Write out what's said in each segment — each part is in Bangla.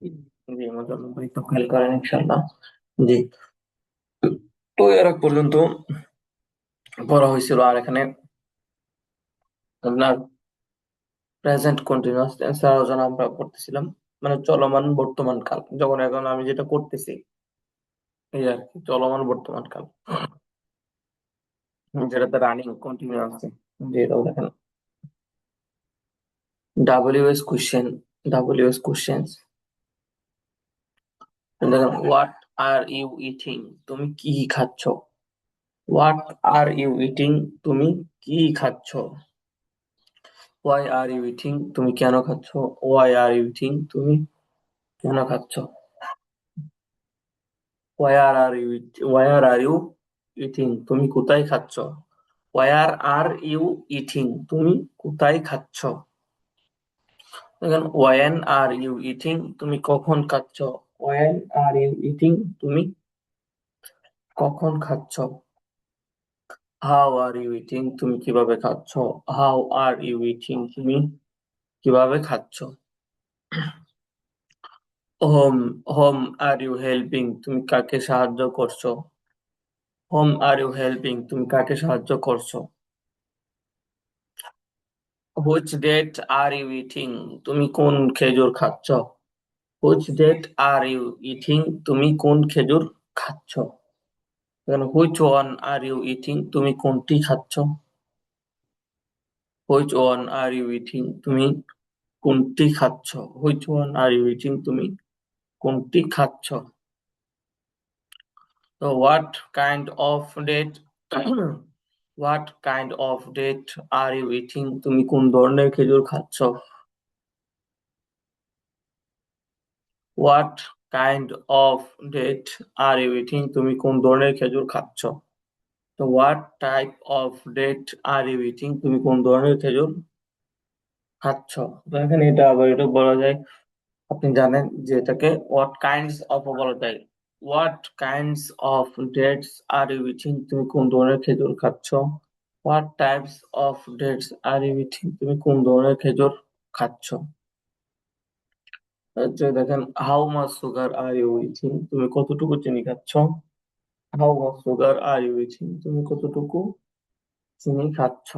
জি, আমার জন্য পরীক্ষা ফেল করেন ইনশাল্লাহ। জি। তো এর আগ পর্যন্ত পড়া হয়েছিল, আর এখানে আপনার প্রেজেন্ট কন্টিনিউয়াস টেন্স আলোচনা আমরা করতেছিলাম, মানে চলমান বর্তমান কাল, যখন এখন আমি যেটা করতেছি এই আর কি, চলমান বর্তমান কাল, যেটাতে রানিং কন্টিনিউ আছে। যেটাও দেখেন ডাব্লিউএস কোশ্চেন, ডাব্লিউএস কোশ্চেন দেখেন, হোয়াট আর ইউ ইটিং, তুমি কি খাচ্ছ? হোয়াট আর ইউ ইটিং, তুমি কি খাচ্ছ? ওয়াই আর ইউ ইটিং, তুমি কেন খাচ্ছ? ওয়াই আর ইউ ইটিং, তুমি কেন খাচ্ছ? Where are you, where are you eating, তুমি কোথায় খাচ্ছ? ওয়ার আর ইউ ইটিং, তুমি কোথায় খাচ্ছ? দেখেন ওয়েন আর ইউ ইটিং, তুমি কখন খাচ্ছ? ওয়েন আর ইউ ইটিং, তুমি কখন খাচ্ছ? হাউ আর ইউ ইটিং, তুমি কিভাবে খাচ্ছ? হাউ আর ইউ ইটিং, তুমি কিভাবে খাচ্ছ? Whom, whom are you helping, তুমি কাকে সাহায্য করছো? হোম আর ইউ হেল্পিং, তুমি কাকে সাহায্য করছো? Which date are you eating, তুমি কোন খেজুর খাচ্ছ? Which date are you eating, তুমি কোন খেজুর খাচ্ছ? এখানে which one are you eating, তুমি কোনটি খাচ্ছ? Which one are you eating, তুমি কোনটি খাচ্ছ? Which one are you eating, তুমি কোনটি খাচ্ছ? তো what kind of date, what kind of date are you eating, তুমি কোন ধরনের খেজুর খাচ্ছ? What kind of date are you eating, তুমি কোন ধরনের খেজুর খাচ্ছ? তো what type of date are you eating, তুমি কোন ধরনের খেজুর খাচ্ছ? তো এখানে এটা আবার এটা বলা যায়, আপনি জানেন যে এটাকে হোয়াট কাইন্ডস অফ বলা যায়। What kinds of dates are you eating, তুমি কোন ধরনের খেজুর খাচ্ছ? What types of dates are you eating, তুমি কোন ধরনের খেজুর খাচ্ছ? আচ্ছা দেখেন, how much sugar are you eating, তুমি কতটুকু চিনি খাচ্ছ? How much sugar are you eating, তুমি কতটুকু চিনি খাচ্ছ?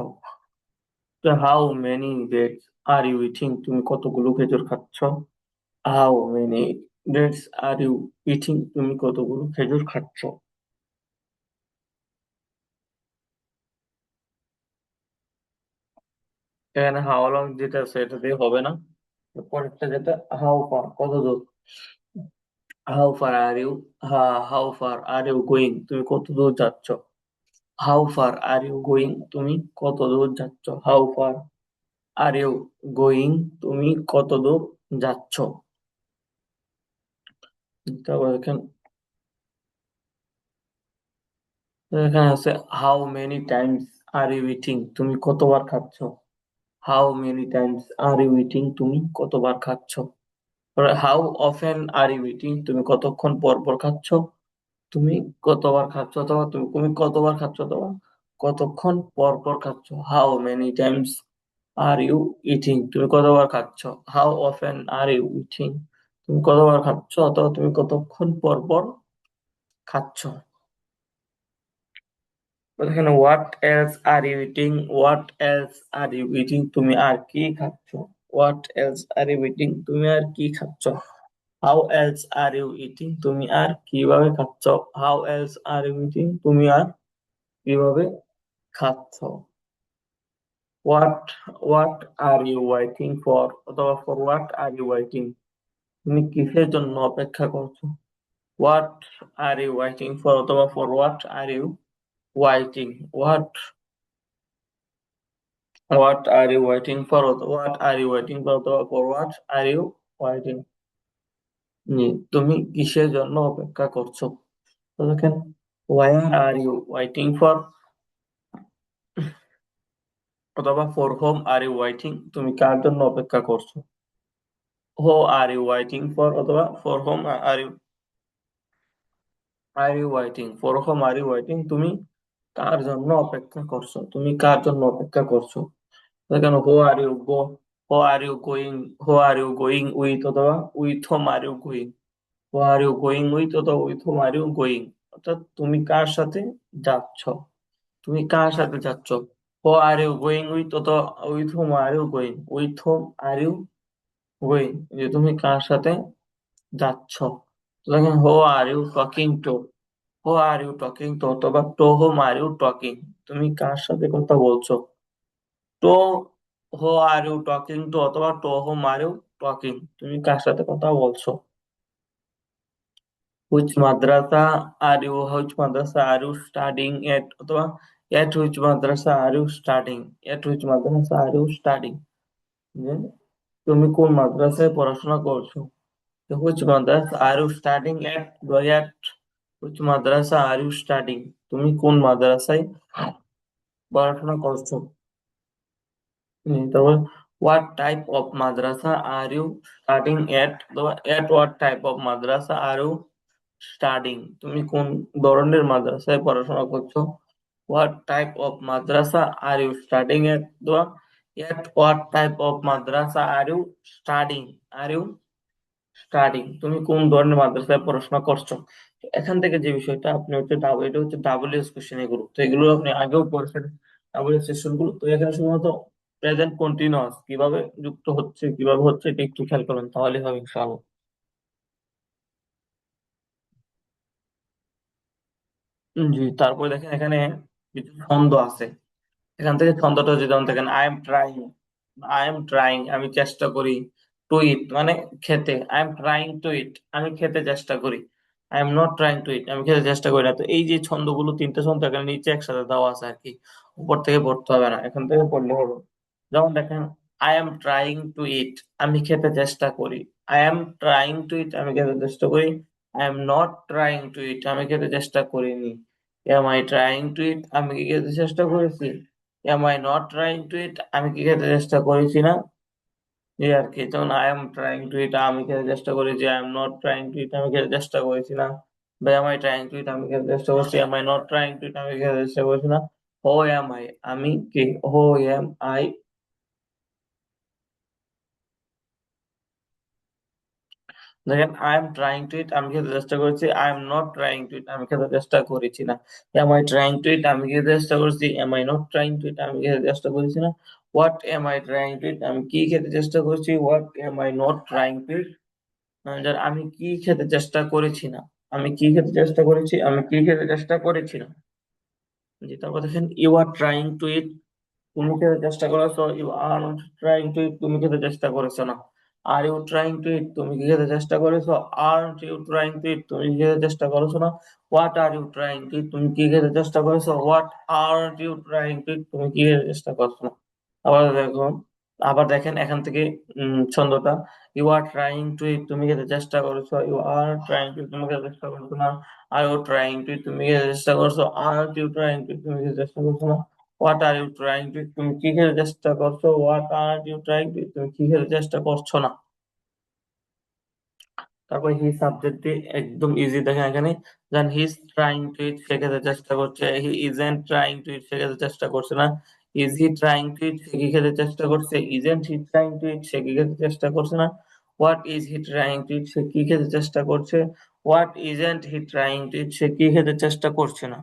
How many dates are you eating, তুমি কতগুলো খেজুর খাচ্ছ? How many dates are you eating, তুমি কতগুলো খেজুর খাচ্ছ? এখানে হাউ লং যেটা আছে এটা দিয়ে হবে না, পরেরটা যেটা হাউ ফার, কত দূর। How far are you, how far are you going, তুমি কত দূর যাচ্ছ? How far are you going, তুমি কত দূর যাচ্ছ? How far are you going, তুমি কত দূর যাচ্ছ? তারপর এখানে এখানে আছে how many times are you eating, তুমি কতবার খাচ্ছ? How many times are you eating, তুমি কতবার খাচ্ছ? How often are you eating, তুমি কতক্ষণ পর পর খাচ্ছ? তুমি কতবার খাচ্ছ, অথবা তুমি তুমি কতবার খাচ্ছ, অথবা কতক্ষণ পর পর খাচ্ছ? How many times are you eating, তুমি কতবার খাচ্ছ? How often are you eating, তুমি কতবার খাচ্ছ, অথবা তুমি কতক্ষণ পর পর খাচ্ছ? এখানে what else are you eating, what else are you eating, তুমি আর কি খাচ্ছ? What else are you eating, তুমি আর কি খাচ্ছ? How else are you eating, তুমি আর কিভাবে খাচ্ছ? How else are you eating, তুমি আর কিভাবে খাচ্ছ? What, what are you waiting for, অথবা for what are you waiting, তুমি কিসের জন্য অপেক্ষা করছো? What are you waiting for, অথবা for what are you waiting, what, what are you waiting for, what are you waiting for, অথবা for what are you waiting, তুমি কিসের জন্য অপেক্ষা করছো? তো দেখেন, where are you waiting for, অথবা for whom are you waiting, তুমি কার জন্য অপেক্ষা করছো? Who are you waiting for, অথবা for whom are you waiting, for whom are you waiting, তুমি কার জন্য অপেক্ষা করছো? তুমি কার জন্য অপেক্ষা করছো? দেখেন হো আর ইউ গো, হো are you going, who are you going with অথবা with whom are you going, who are you going with অথবা with whom are you going, অর্থাৎ তুমি কার সাথে যাচ্ছ, তুমি কার সাথে যাচ্ছ। Who are you going with অথবা with whom are you going, with whom are you going, যে তুমি কার সাথে যাচ্ছ। তো দেখেন হো are you talking to, who are you talking to অথবা to whom are you talking, তুমি কার সাথে কথা বলছো। তো who are you talking to অথবা to whom are you talking, তুমি কার সাথে কথা বলছো। Which madrasa are you, which madrasa are you studying at অথবা at which madrasa are you studying, at which madrasa are you studying, তুমি কোন মাদ্রাসায় পড়াশোনা করছো। Which madrasa are you studying at, at which madrasa are you studying, তুমি কোন মাদ্রাসায় পড়াশোনা করছো। তারপর what type of madrasa are you studying at, at what type of madrasa are you studying, তুমি কোন ধরনের মাদ্রাসায় পড়াশোনা করছো। What type of madrasa are you studying at, at what type of madrasa are you studying, are you studying, তুমি কোন ধরনের মাদ্রাসায় পড়াশোনা করছো। তো এখান থেকে যে বিষয়টা আপনি হচ্ছে এটা হচ্ছে ডাব্লিউএস কোশ্চেন, এগুলো তো এগুলো আপনি আগেও পড়েছেন ডাব্লিউএস সেশন গুলো, তো এখানে শুধুমাত্র প্রেজেন্ট কন্টিনিউয়াস কিভাবে যুক্ত হচ্ছে কিভাবে হচ্ছে এটা একটু খেয়াল করবেন তাহলে হবে ইনশাআল্লাহ। জি, তারপরে দেখেন এখানে কিছু ছন্দ আছে, এখান থেকে ছন্দটা হচ্ছে যেমন দেখেন I am trying, I am trying আমি চেষ্টা করি, টু ইট মানে খেতে, I am trying to eat আমি খেতে চেষ্টা করি, I am not trying to eat আমি খেতে চেষ্টা করি না। তো এই যে ছন্দগুলো তিনটে ছন্দ এখানে নিচে একসাথে দেওয়া আছে আর কি, উপর থেকে পড়তে হবে না, এখান থেকে পড়লে হবে। যেমন দেখেন I am trying to eat আমি খেতে চেষ্টা করি, I am trying to eat আমি খেতে চেষ্টা করি, I am not trying to eat আমি খেতে চেষ্টা করিনি, am I trying to eat আমি কি খেতে চেষ্টা করেছি, am I not trying to eat আমি কি খেতে চেষ্টা করেছি না। এই আর কি, যেমন I am trying to eat আমি খেতে চেষ্টা করেছি, I am not trying to eat আমি খেতে চেষ্টা করেছি না, বা am I trying to eat আমি খেতে চেষ্টা করছি, am I not trying to eat আমি খেতে চেষ্টা করছি না। হো এম আই আমি কি, হো এম আই, দেখেন I am trying to eat আমি খেতে চেষ্টা করেছি, I am not trying to eat আমি খেতে চেষ্টা করেছি না, am I trying to eat আমি খেতে চেষ্টা করছি, am I not trying to eat আমি খেতে চেষ্টা করেছি না। What am I trying to eat আমি কি খেতে চেষ্টা করছি, what am I not trying to eat আমি কি খেতে চেষ্টা করেছি না, আমি কি খেতে চেষ্টা করেছি আমি কি খেতে চেষ্টা করেছি না। জি, তারপর দেখেন you are trying to eat তুমি খেতে চেষ্টা করেছো, you are trying to eat তুমি খেতে চেষ্টা করেছো না। Are you trying to eat তুমি কি খেতে চেষ্টা করেছো, are you trying to eat তুমি কি খেতে চেষ্টা করেছো না। What are you trying to eat তুমি কি খেতে চেষ্টা করেছো, what are you trying to eat তুমি কি খেতে চেষ্টা করছো না। আবার দেখো, আবার দেখেন এখান থেকে ছন্দটা, you are trying to eat তুমি খেতে চেষ্টা করেছো, ইউ আর ট্রাইং টু তুমি খেতে চেষ্টা করছো না। Are you trying to eat তুমি খেতে চেষ্টা করছো, are you trying to eat তুমি খেতে চেষ্টা করছো না। What are you trying to, তুমি কি খেতে চেষ্টা করছো, what are you trying to, তুমি কি খেতে চেষ্টা করছো না। তারপর হি সাবজেক্ট দিয়ে একদম ইজি দেখেন এখানে, then he is trying to eat সে খেতে চেষ্টা করছে, he isn't trying to eat সে খেতে চেষ্টা করছে না। Is he trying to eat সে কি খেতে চেষ্টা করছে, isn't he trying to eat সে কি খেতে চেষ্টা করছে না। What is he trying to eat সে কি খেতে চেষ্টা করছে, what isn't he trying to eat সে কি খেতে চেষ্টা করছে না।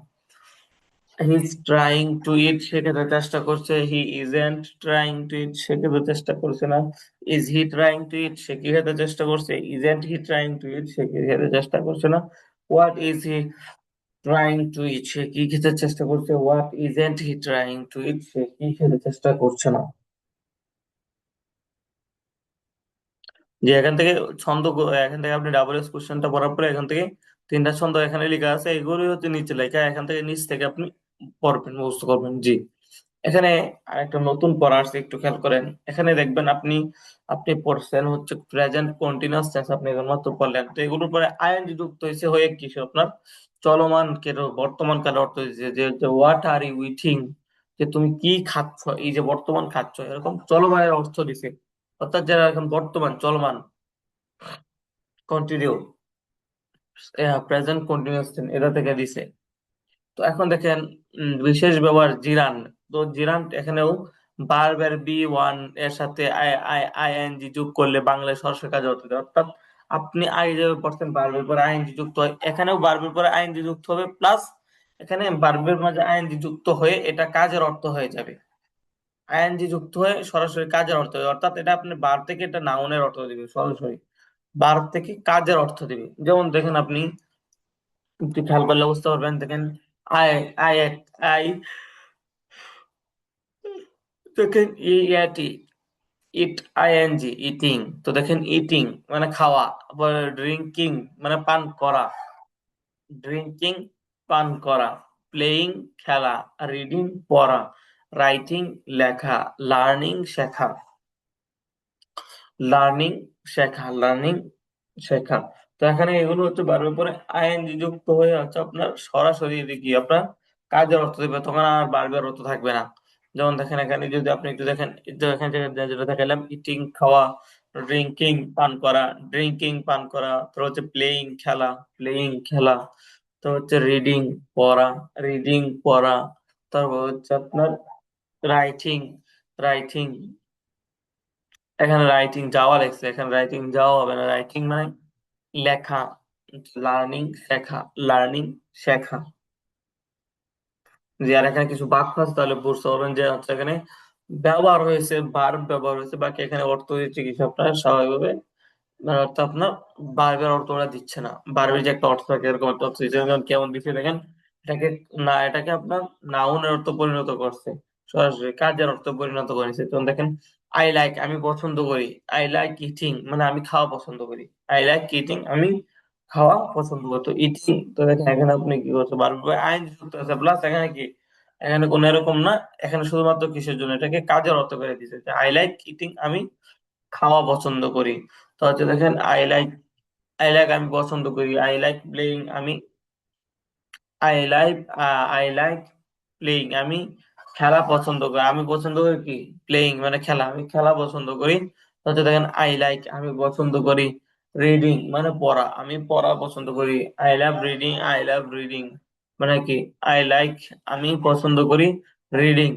He is trying to eat সে খেতে চেষ্টা করছে, he isn't trying to eat সে খেতে চেষ্টা করছে না। Is he trying to eat সে কি খেতে চেষ্টা করছে, isn't he trying to eat সে কি খেতে চেষ্টা করছে না। What is he trying to eat সে কি খেতে চেষ্টা করছে, what isn't he trying to eat সে কি খেতে চেষ্টা করছে না। যে এখান থেকে এখান থেকে আপনি ডাবল এস কোশ্চেনটা পড়ার পরে এখান থেকে তিনটা ছন্দ এখানে লেখা আছে, এগুলোই হচ্ছে নিচে লেখা, এখান থেকে নিচ থেকে আপনি পড়বেন মুখস্থ করবেন। জি, এখানে আরেকটা নতুন পড়া আসছে একটু খেয়াল করেন, এখানে দেখবেন আপনি আপনি পড়ছেন হচ্ছে প্রেজেন্ট কন্টিনিউয়াস টেন্স, আপনি এখন মাত্র পড়লেন, তো এগুলোর পরে আইএনজি যুক্ত হয়েছে হয়ে কিছু আপনার চলমান বর্তমান কালে অর্থ হয়েছে, যে হোয়াট আর ইউ ইটিং, যে তুমি কি খাচ্ছ, এই যে বর্তমান খাচ্ছ এরকম চলমানের অর্থ দিছে, অর্থাৎ যারা এখন বর্তমান চলমান কন্টিনিউ, প্রেজেন্ট কন্টিনিউয়াস টেন্স এটা থেকে দিছে। তো এখন দেখেন বিশেষ ব্যবহার জিরান, তো জিরান এখানেও ভার্বের বি ওয়ান এর সাথে আই আই আইএনজি যোগ করলে বাংলায় সরাসরি কাজে অর্থ দেয়। অর্থাৎ আপনি আগে যে পড়ছেন ভার্বের পরে আইএনজি যুক্ত হয়, এখানেও ভার্বের পরে আইএনজি যুক্ত হবে, প্লাস এখানে ভার্বের মাঝে আইএনজি যুক্ত হয়ে এটা কাজের অর্থ হয়ে যাবে। আইএনজি যুক্ত হয়ে সরাসরি কাজের অর্থ হবে, অর্থাৎ এটা আপনি ভার্ব থেকে এটা নাউনের অর্থ দিবে, সরাসরি ভার্ব থেকে কাজের অর্থ দিবে। যেমন দেখেন, আপনি একটু খেয়াল করলে বুঝতে পারবেন। দেখেন, আই আই আই দেখেন ইটি, ইট আইএনজি, ইটিং। তো দেখেন ইটিং মানে খাওয়া, আবার ড্রিঙ্কিং মানে পান করা, ড্রিঙ্কিং পান করা, প্লেয়িং খেলা, রিডিং পড়া, রাইটিং লেখা, লার্নিং শেখা, লার্নিং শেখা, লার্নিং শেখা। তো এখানে এগুলো হচ্ছে ভার্বের পরে আইএনজি যুক্ত হয়ে হচ্ছে আপনার সরাসরি কি আপনার কাজের অর্থ দেবে, তখন আর ভার্বের অর্থ থাকবে না। যেমন দেখেন, এখানে যদি আপনি একটু দেখেন, এই যে এখানে যেটা দেখালাম, ইটিং খাওয়া, ড্রিঙ্কিং পান করা, ড্রিঙ্কিং পান করা, তো হচ্ছে প্লেয়িং খেলা, প্লেয়িং খেলা, তো হচ্ছে রিডিং পড়া, রিডিং পড়া, তারপর হচ্ছে আপনার রাইটিং, রাইটিং। এখানে রাইটিং যাওয়া লেখছে, এখানে রাইটিং যাওয়া হবে না, রাইটিং মানে লেখা। লার্নিং শেখা, লার্নিং শেখা। যে আর এখানে কিছু বাক্য আছে, তাহলে বুঝতে পারবেন যে হচ্ছে এখানে ব্যবহার হয়েছে, ভার্ব ব্যবহার হয়েছে, বাকি এখানে অর্থ দিচ্ছে কিছু আপনার স্বাভাবিকভাবে। মানে অর্থ আপনার ভার্বের অর্থ ওরা দিচ্ছে না, ভার্বের যে একটা অর্থ থাকে এরকম একটা অর্থ দিচ্ছে। যেমন কেমন দিচ্ছে দেখেন, এটাকে না, এটাকে আপনার নাউনের অর্থ পরিণত করছে, সরাসরি কাজের অর্থ পরিণত করেছে। যেমন দেখেন, আই লাইক আমি পছন্দ করি, আই লাইক ইটিং মানে আমি খাওয়া পছন্দ করি, আই লাইক ইটিং আমি খাওয়া পছন্দ করি। তো ইটিং, তো দেখেন এখানে আপনি কি করছে, ভার্বের আইন যুক্ত আছে, প্লাস এখানে কি, এখানে কোনো এরকম না, এখানে শুধুমাত্র কিসের জন্য, এটাকে কাজের অর্থ করে দিচ্ছে, আই লাইক ইটিং আমি খাওয়া পছন্দ করি। তো হচ্ছে দেখেন, আই লাইক, আই লাইক আমি পছন্দ করি, আই লাইক প্লেইং আমি, I like I like playing আমি খেলা পছন্দ করি, আমি পছন্দ করি কি, প্লেইং মানে খেলা, আমি খেলা পছন্দ করি। তো হচ্ছে দেখেন, আই লাইক আমি পছন্দ করি রিডিং মানে পড়া, আমি পড়া পছন্দ করি, I love reading, I love reading মানে কি, আই লাইক আমি পছন্দ করি রিডিং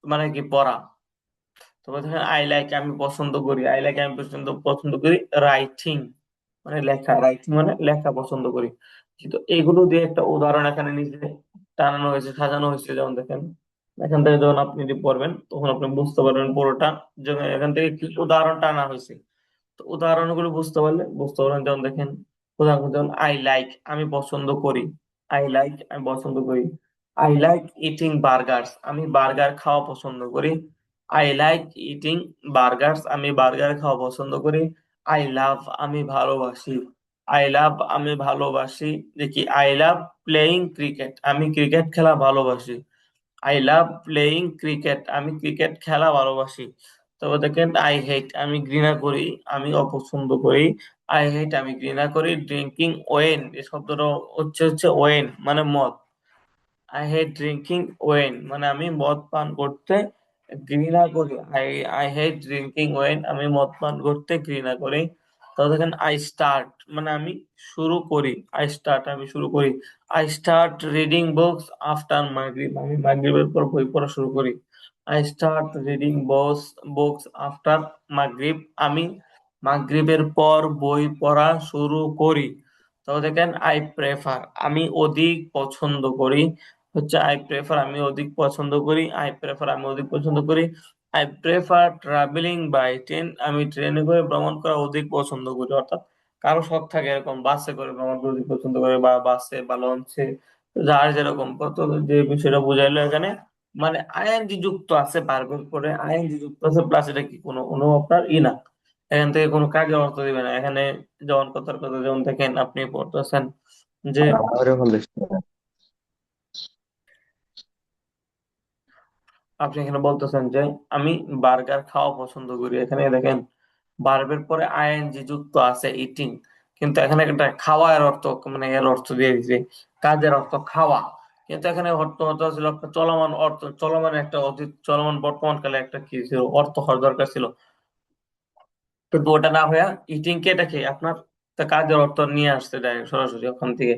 মানে কি পড়া। তারপর দেখেন, আই লাইক আমি পছন্দ করি, আই লাইক আমি পছন্দ পছন্দ করি রাইটিং মানে লেখা, রাইটিং মানে লেখা পছন্দ করি। কিন্তু এগুলো দিয়ে একটা উদাহরণ এখানে নিজে টানানো হয়েছে, সাজানো হয়েছে। যেমন দেখেন, এখান থেকে যখন আপনি যদি পড়বেন তখন আপনি বুঝতে পারবেন পুরোটা, যেমন এখান থেকে কি উদাহরণ টানা হয়েছে। তো উদাহরণগুলো বুঝতে পারলে বুঝতে পারবেন। যেমন দেখেন, উদাহরণ যেমন আই লাইক আমি পছন্দ করি, আই লাইক আমি পছন্দ করি, আই লাইক ইটিং বার্গার্স আমি বার্গার খাওয়া পছন্দ করি, আই লাইক ইটিং বার্গার্স আমি বার্গার খাওয়া পছন্দ করি, আই লাভ আমি ভালোবাসি, আই লাভ আমি ভালোবাসি, দেখি আই লাভ প্লেইং ক্রিকেট আমি ক্রিকেট খেলা ভালোবাসি, আই লাভ প্লেইং ক্রিকেট আমি ক্রিকেট খেলা ভালোবাসি। তবে দেখেন, আই হেট আমি ঘৃণা করি, আমি অপছন্দ করি, আই হেট আমি ঘৃণা করি ড্রিঙ্কিং ওয়েন, এই শব্দটা হচ্ছে ওয়েন মানে মদ, আই হেট ড্রিঙ্কিং ওয়েন মানে আমি মদ পান করতে ঘৃণা করি, I I hate drinking when আমি মদ পান করতে ঘৃণা করি। তো দেখেন, আই স্টার্ট মানে আমি শুরু করি, আই স্টার্ট আমি শুরু করি, I start reading books after মাগরিব আমি মাগরিবের পর বই পড়া শুরু করি, I start reading books after মাগরিব আমি মাগরিবের পর বই পড়া শুরু করি। তো দেখেন, আই প্রেফার আমি অধিক পছন্দ করি, হচ্ছে আই প্রেফার আমি অধিক পছন্দ করি, আই প্রেফার আমি অধিক পছন্দ করি, I prefer travelling by train আমি ট্রেনে করে ভ্রমণ করা অধিক পছন্দ করি। অর্থাৎ কারো শখ থাকে এরকম বাসে করে ভ্রমণ করতে অধিক পছন্দ করে, বা বাসে বা লঞ্চে, যার যেরকম কত, যে বিষয়টা বুঝাইলো এখানে, মানে আইএনজি যুক্ত আছে, ভার্বের পরে আইএনজি যুক্ত আছে, প্লাস এটা কি কোনো কোনো আপনার না, এখান থেকে কোনো কাজে অর্থ দিবে না এখানে। যেমন কথার কথা, যেমন দেখেন আপনি পড়তেছেন যে, আমারও ভালো আপনি এখানে বলতেছেন যে আমি বার্গার খাওয়া পছন্দ করি, এখানে দেখেন ভার্বের পরে আইএনজি যুক্ত আছে ইটিং, কিন্তু এখানে একটা খাওয়ার অর্থ, মানে এর অর্থ দিয়ে দিয়েছে কাজের অর্থ খাওয়া। কিন্তু এখানে অর্থ অর্থ ছিল একটা চলমান অর্থ, চলমান একটা অতীত চলমান বর্তমান কালে একটা কি ছিল অর্থ হওয়ার দরকার ছিল, কিন্তু ওটা না হয়ে ইটিং কে এটাকে আপনার একটা কাজের অর্থ নিয়ে আসছে ডাইরেক্ট সরাসরি ওখান থেকে।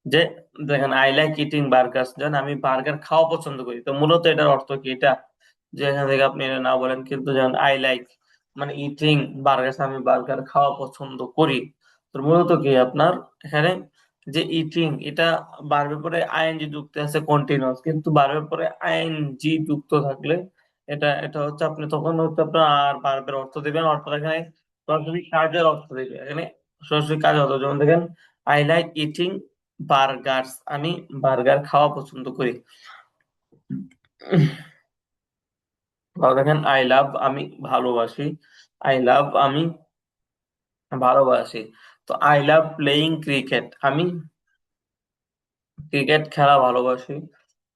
যে দেখেন, আই লাইক ইটিং বার্গার, যেন আমি বার্গার খাওয়া পছন্দ করি, তো মূলত এটার অর্থ কি, এটা যে এখান থেকে আপনি এটা না বলেন, কিন্তু যেমন আই লাইক মানে ইটিং বার্গার, আমি বার্গার খাওয়া পছন্দ করি। তো মূলত কি আপনার এখানে যে ইটিং এটা বার্বের পরে আইএনজি যুক্ত আছে কন্টিনিউয়াস, কিন্তু বার্বের পরে আইএনজি যুক্ত থাকলে এটা এটা হচ্ছে আপনি তখন হচ্ছে আপনার আর বার্বের অর্থ দিবেন, অর্থাৎ এখানে সরাসরি কাজের অর্থ দিবে, এখানে সরাসরি কাজের অর্থ। যেমন দেখেন আই লাইক ইটিং বার্গার্স, আমি বার্গার খাওয়া পছন্দ করি। তারপর দেখেন আই লাভ আমি ভালোবাসি, আই লাভ আমি ভালোবাসি। তো আই লাভ প্লেইং ক্রিকেট, আমি ক্রিকেট খেলা ভালোবাসি।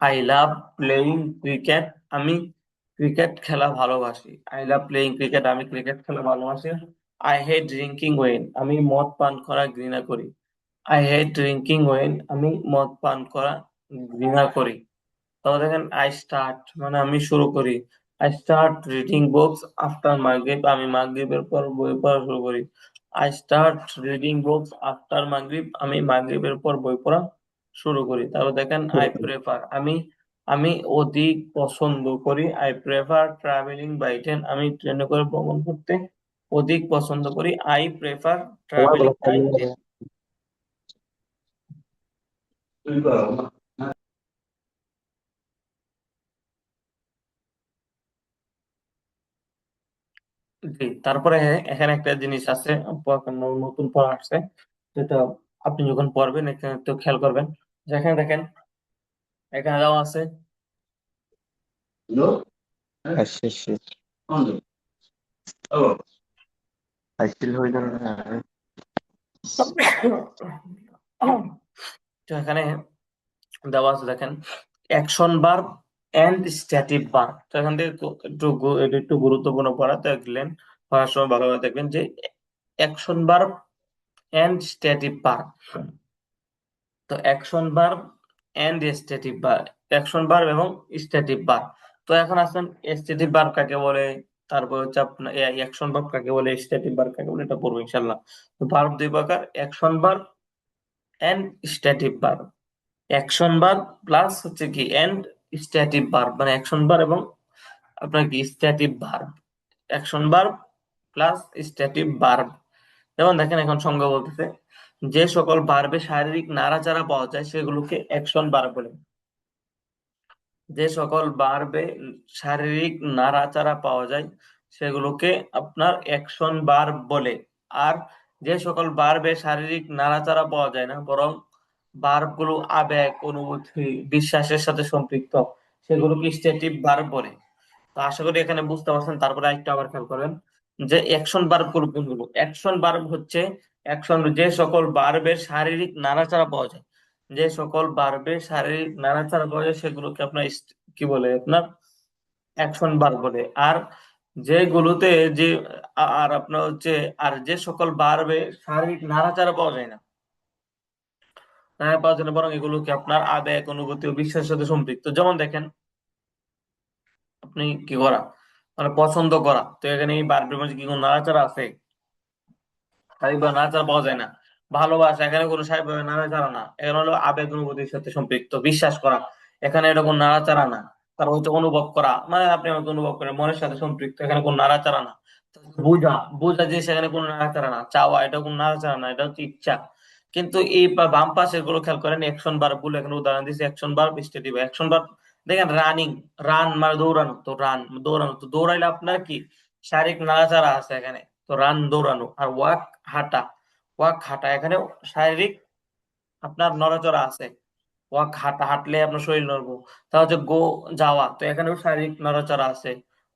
আই লাভ প্লেইং ক্রিকেট, আমি ক্রিকেট খেলা ভালোবাসি। আই লাভ প্লেইং ক্রিকেট, আমি ক্রিকেট খেলা ভালোবাসি। আই হেট ড্রিঙ্কিং ওয়েন, আমি মদ পান করা ঘৃণা করি। আই হেট ড্রিঙ্কিং ওয়েন, আমি মদ পান করা ঘৃণা করি। তারপর দেখেন আই স্টার্ট মানে আমি শুরু করি। I start reading books after মাগরিব, আমি মাগরিবের পর বই পড়া শুরু করি। I start reading books after মাগরিব, আমি মাগরিবের পর বই পড়া শুরু করি। তারপর দেখেন আই প্রেফার আমি আমি অধিক পছন্দ করি। I prefer travelling by train, আমি ট্রেনে করে ভ্রমণ করতে অধিক পছন্দ করি। I prefer travelling by train. জি, তারপরে এখানে একটা জিনিস আছে, নতুন পড়া আসছে, যেটা আপনি যখন পড়বেন এখানে একটু খেয়াল করবেন। যেখানে দেখেন এখানে দেওয়া আছে আচ্ছা আচ্ছা আইসিল হয়ে যাবে না। তো এখানে দেওয়া আছে দেখেন action verb and static verb. তো এখান থেকে এটা একটু গুরুত্বপূর্ণ পড়া, তো দেখলেন পড়ার সময় ভালোভাবে দেখবেন যে action verb and static verb. তো action verb and static verb, action verb এবং স্ট্যাটিক ভার্ব। তো এখন আসেন স্ট্যাটিক ভার্ব কাকে বলে, তারপর হচ্ছে আপনার অ্যাকশন ভার্ব কাকে বলে, স্ট্যাটিক ভার্ব কাকে বলে, এটা পড়বো ইনশাল্লাহ। তো ভার্ব দুই প্রকার, action verb and static verb. Action verb plus হচ্ছে কি এন্ড স্ট্যাটিক ভার্ব, মানে অ্যাকশন ভার্ব এবং আপনার কি static verb, action verb plus static verb. যেমন দেখেন এখন সংজ্ঞা বলতেছে যে সকল ভার্বে শারীরিক নাড়াচাড়া পাওয়া যায় সেগুলোকে অ্যাকশন ভার্ব বলে। যে সকল ভার্বে শারীরিক নাড়াচাড়া পাওয়া যায় সেগুলোকে আপনার অ্যাকশন ভার্ব বলে। আর যে সকল ভার্বে শারীরিক নাড়াচাড়া পাওয়া যায় না, বরং ভার্ব গুলো আবেগ, অনুভূতি, বিশ্বাসের সাথে সম্পৃক্ত, সেগুলোকে স্ট্যাটিক ভার্ব বলে। তো আশা করি এখানে বুঝতে পারছেন। তারপরে একটু আবার খেয়াল করেন যে অ্যাকশন ভার্ব গুলো কোনগুলো। অ্যাকশন ভার্ব হচ্ছে অ্যাকশন যে সকল ভার্বের শারীরিক নাড়াচাড়া পাওয়া যায়, যে সকল ভার্বের শারীরিক নাড়াচাড়া পাওয়া যায় সেগুলোকে আপনার কি বলে আপনার অ্যাকশন ভার্ব বলে। আর যেগুলোতে যে আর আপনার হচ্ছে আর যে সকল ভার্বে শারীরিক নাড়াচাড়া পাওয়া যায় না, পাওয়া যায় না, বরং এগুলোকে আপনার আবেগ, অনুভূতি ও বিশ্বাসের সাথে সম্পৃক্ত। যেমন দেখেন আপনি কি করা মানে পছন্দ করা, তো এখানে এই ভার্বের মধ্যে কি কোনো নাড়াচাড়া আছে? স্বাভাবিকভাবে নাড়াচাড়া পাওয়া যায় না। ভালোবাসা, এখানে কোনো স্বাভাবিকভাবে নাড়াচাড়া না, এখানে হলো আবেগ অনুভূতির সাথে সম্পৃক্ত। বিশ্বাস করা, এখানে এটা কোনো নাড়াচাড়া না। তারপর হচ্ছে অনুভব করা, মানে আপনি আমাকে অনুভব করেন, মনের সাথে সম্পৃক্ত, এখানে কোনো নাড়াচাড়া না। বোঝা, বোঝা যে সেখানে কোনো নাড়াচাড়া না। চাওয়া, এটা কোনো নাড়াচাড়া না, এটা হচ্ছে ইচ্ছা। কিন্তু এই বাম পাশের গুলো খেয়াল করেন, অ্যাকশন ভার্ব গুলো এখানে উদাহরণ দিচ্ছে action verb stative. Action verb দেখেন রানিং, রান মানে দৌড়ানো, তো রান দৌড়ানো, তো দৌড়াইলে আপনার কি শারীরিক নাড়াচাড়া আছে এখানে, তো রান দৌড়ানো। আর ওয়াক হাঁটা, ওয়াক হাঁটা এখানেও শারীরিক আপনার নড়াচড়া আছে। ওয়াক হাঁটা, হাঁটলে আপনার শরীর নড়বো। তা হচ্ছে গো যাওয়া, তো এখানেও শারীরিক নড়াচড়া আছে।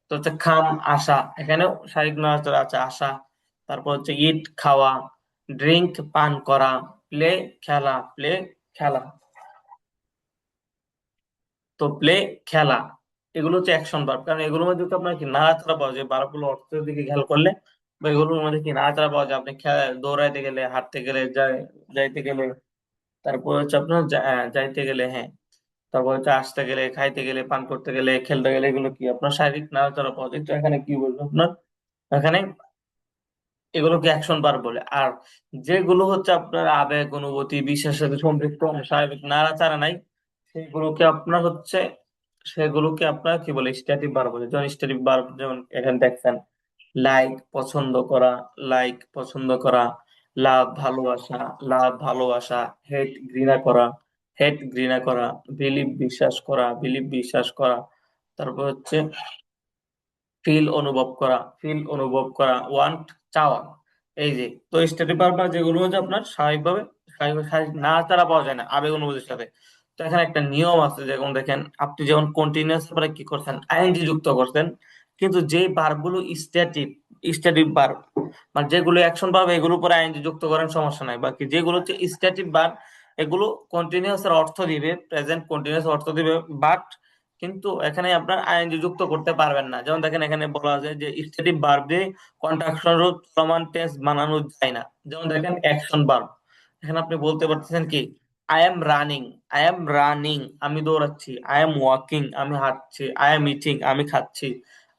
তো হচ্ছে খাম আসা, এখানেও শারীরিক নড়াচড়া আছে, আসা। তারপর হচ্ছে ইট খাওয়া, ড্রিঙ্ক পান করা, প্লে খেলা, প্লে খেলা, তো প্লে খেলা। এগুলো হচ্ছে অ্যাকশন ভার্ব, কারণ এগুলোর মধ্যে তো আপনার কি নাড়াচাড়া পাওয়া যায়। ভার্বগুলো অর্থের দিকে খেয়াল করলে বা এগুলোর মধ্যে কি নাড়াচাড়া পাওয়া যায়। আপনি দৌড়াইতে গেলে, হাঁটতে গেলে, যাইতে গেলে, তারপর হচ্ছে আপনার যাইতে গেলে, হ্যাঁ, তারপর হচ্ছে আসতে গেলে, খাইতে গেলে, পান করতে গেলে, খেলতে গেলে, এগুলো কি আপনার শারীরিক নাড়াচাড়া পাওয়া যায়। তো এখানে কি বলবো আপনার এখানে এগুলোকে অ্যাকশন ভার্ব বলে। আর যেগুলো হচ্ছে আপনার আবেগ, অনুভূতি, বিশ্বাসের সাথে সম্পৃক্ত, স্বাভাবিক নাড়াচাড়া নাই, সেগুলোকে আপনার হচ্ছে সেগুলোকে আপনার কি বলে, স্ট্যাটিক ভার্ব বলে। যেমন স্ট্যাটিক ভার্ব, যেমন এখানে দেখছেন, লাইক পছন্দ করা, লাইক পছন্দ করা, লাভ ভালোবাসা, লাভ ভালোবাসা, হেট ঘৃণা করা, হেট ঘৃণা করা, বিলিভ বিশ্বাস করা, বিলিভ বিশ্বাস করা। তারপর হচ্ছে ফিল অনুভব করা, ফিল অনুভব করা, ওয়ান্ট চাওয়া। এই যে, তো স্ট্যাটিক ভার্ব যেগুলো হচ্ছে আপনার স্বাভাবিকভাবে, স্বাভাবিক না ছাড়া পাওয়া যায় না আবেগ অনুভূতির সাথে। তো এখানে একটা নিয়ম আছে, যেমন দেখেন, আপনি যেমন কন্টিনিউয়াস পরে কি করছেন, আইএনজি যুক্ত করছেন, কিন্তু যে ভার্ব গুলো স্ট্যাটিক, স্ট্যাটিক ভার্ব মানে যেগুলো অ্যাকশন ভার্ব, এগুলো পরে আইএনজি যুক্ত করেন, সমস্যা নাই। বাকি যেগুলো হচ্ছে স্ট্যাটিক ভার্ব, এগুলো কন্টিনিউয়াস এর অর্থ দিবে, প্রেজেন্ট কন্টিনিউয়াস অর্থ দিবে, বাট কিন্তু এখানে আপনার আইএনজি যুক্ত করতে পারবেন না। যেমন দেখেন, এখানে বলা আছে যে স্ট্যাটিক ভার্ব দিয়ে কন্ট্রাকশন রূপ চলমান টেন্স বানানো যায় না। যেমন দেখেন অ্যাকশন ভার্ব, এখানে আপনি বলতে পারতেছেন কি, I am running, I am running আমি দৌড়াচ্ছি, আই এম ওয়াকিং আমি হাঁটছি, আই এম ইটিং আমি খাচ্ছি,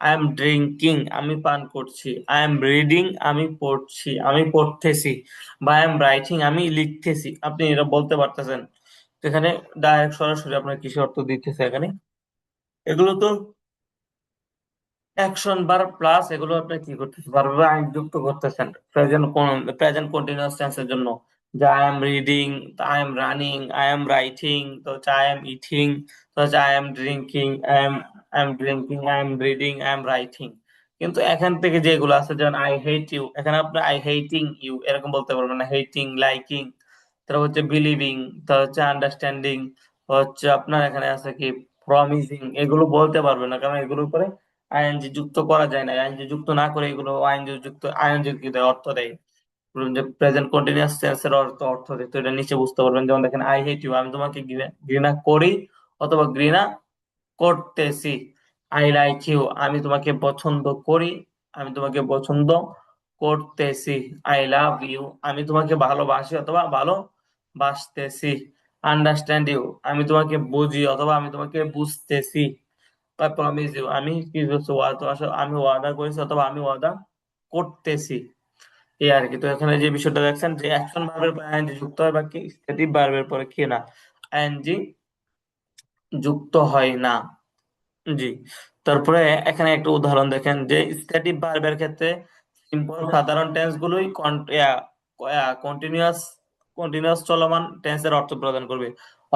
আই এম ড্রিঙ্কিং আমি পান করছি, আই এম রিডিং আমি পড়ছি, আমি পড়তেছি, বা আই এম রাইটিং আমি লিখতেছি। আপনি এটা বলতে পারতেছেন। তো এখানে ডাইরেক্ট সরাসরি আপনার কিসে অর্থ দিতেছে এখানে, এগুলো তো অ্যাকশন ভার্ব প্লাস এগুলো আপনি কি করতেছেন, ভার্বে আইন যুক্ত করতেছেন প্রেজেন্ট, প্রেজেন্ট কন্টিনিউয়াস টেন্সের জন্য। যে I am reading, I am running, I am writing, তো হচ্ছে আই এম ইটিং, তো হচ্ছে I am drinking, I am drinking, I am reading, I am writing. কিন্তু এখান থেকে যেগুলো আছে, যেমন আই হেট ইউ, এখানে আপনি আই হেটিং ইউ এরকম বলতে পারবেন না, হেটিং, লাইকিং, তারপর হচ্ছে বিলিভিং, তারপর হচ্ছে আন্ডারস্ট্যান্ডিং, হচ্ছে আপনার এখানে আছে কি প্রমিসিং, এগুলো বলতে পারবেন না, কারণ এগুলোর উপরে আইএনজি যুক্ত করা যায় না। আইএনজি যুক্ত না করে এগুলো আইএনজি যুক্ত, আইএনজি কি দেয়, অর্থ দেয়। বলুন যে প্রেজেন্ট কন্টিনিউয়াস টেন্সের অর্থ অর্থ দেয়, তো এটা নিচে বুঝতে পারবেন। যেমন দেখেন, আই হেট ইউ আমি তোমাকে ঘৃণা করি অথবা ঘৃণা করতেছি। আই লাইক ইউ আমি তোমাকে পছন্দ করি, আমি তোমাকে পছন্দ করতেছি। আই লাভ ইউ আমি তোমাকে ভালোবাসি অথবা ভালোবাসতেছি। আন্ডারস্ট্যান্ড ইউ আমি তোমাকে বুঝি অথবা আমি তোমাকে বুঝতেছি। আই প্রমিস ইউ আমি কি বলছি, তোমার সাথে আমি ওয়াদা করেছি অথবা আমি ওয়াদা করতেছি। এই আর কি। তো এখানে যে বিষয়টা দেখছেন, যে অ্যাকশন ভার্বের পরে আইএনজি যুক্ত হয়, বাকি স্ট্যাটিক ভার্বের পরে কি না, আইএনজি যুক্ত হয় না। জি। তারপরে এখানে একটা উদাহরণ দেখেন, যে স্ট্যাটিক ভার্বের ক্ষেত্রে সিম্পল সাধারণ টেন্স গুলোই কন্টিনিউয়াস কন্টিনিউয়াস চলমান টেন্সের অর্থ প্রদান করবে।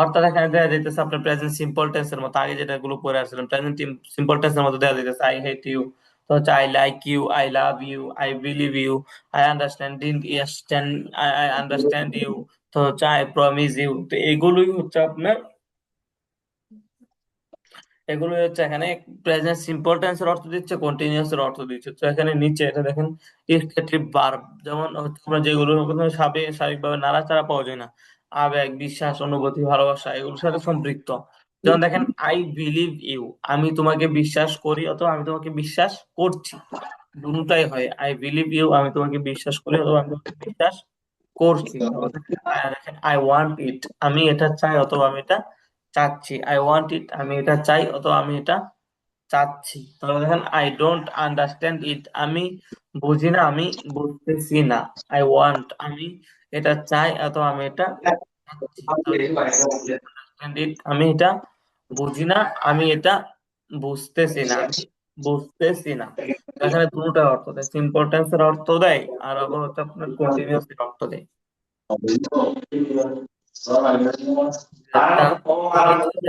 অর্থাৎ এখানে দেওয়া যাইতেছে আপনার প্রেজেন্ট সিম্পল টেন্সের মতো, আগে যেটা গুলো পড়ে আসছিলাম, প্রেজেন্ট সিম্পল টেন্সের মতো দেওয়া যাইতেছে, আই হেট ইউ, তো হচ্ছে I like you, I love you, I believe you, I understand you, তো হচ্ছে আই প্রমিস ইউ। তো এগুলোই হচ্ছে আপনার, এগুলো হচ্ছে এখানে প্রেজেন্ট সিম্পল টেন্সের অর্থ দিচ্ছে, কন্টিনিউয়াস এর অর্থ দিচ্ছে। তো এখানে নিচে এটা দেখেন, ইররেস্পেক্টিভ ভার্ব, যেমন হচ্ছে আমরা যেগুলো প্রথমে স্বাভাবিকভাবে নাড়াচাড়া পাওয়া যায় না, আবেগ, বিশ্বাস, অনুভূতি, ভালোবাসা, এগুলোর সাথে সম্পৃক্ত। যেমন দেখেন, আই বিলিভ ইউ আমি তোমাকে বিশ্বাস করি অথবা আমি তোমাকে বিশ্বাস করছি, দুটাই হয়। আই বিলিভ ইউ আমি তোমাকে বিশ্বাস করি অথবা আমি তোমাকে বিশ্বাস করছি। তারপর দেখেন, আই ওয়ান্ট ইট আমি এটা চাই অথবা আমি এটা চাচ্ছি। আই ওয়ান্ট ইট আমি এটা চাই অথবা আমি এটা চাচ্ছি। তাহলে দেখেন, আই ডোন্ট আন্ডারস্ট্যান্ড ইট আমি বুঝি না, আমি বুঝতেছি না। আই ওয়ান্ট আমি এটা চাই অথবা আমি এটা চাচ্ছি। তাহলে আন্ডারস্ট্যান্ড ইট আমি এটা বুঝি না, আমি এটা বুঝতেছি না, আমি বুঝতেছি না। তো এখানে দুটো অর্থ দেয়, সিম্পল টেন্সের অর্থ দেয়, আর আবার হচ্ছে আপনার কন্টিনিউয়াস এর অর্থ দেয়। আচ্ছা, এই তো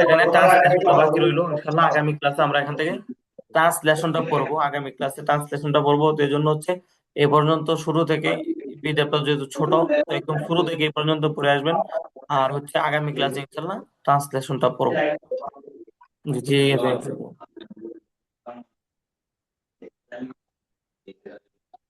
এখানে ট্রান্সলেশনটা বাকি রইলো। ইনশাল্লাহ আগামী ক্লাসে আমরা এখান থেকে ট্রান্সলেশনটা পড়বো, আগামী ক্লাসে ট্রান্সলেশনটা পড়বো। তো এই জন্য হচ্ছে এ পর্যন্ত শুরু থেকে, পিডিএফটা যেহেতু ছোট, তো একদম শুরু থেকে এই পর্যন্ত পড়ে আসবেন। আর হচ্ছে আগামী ক্লাসে ইনশাল্লাহ ট্রান্সলেশনটা পড়বো। জি, জি।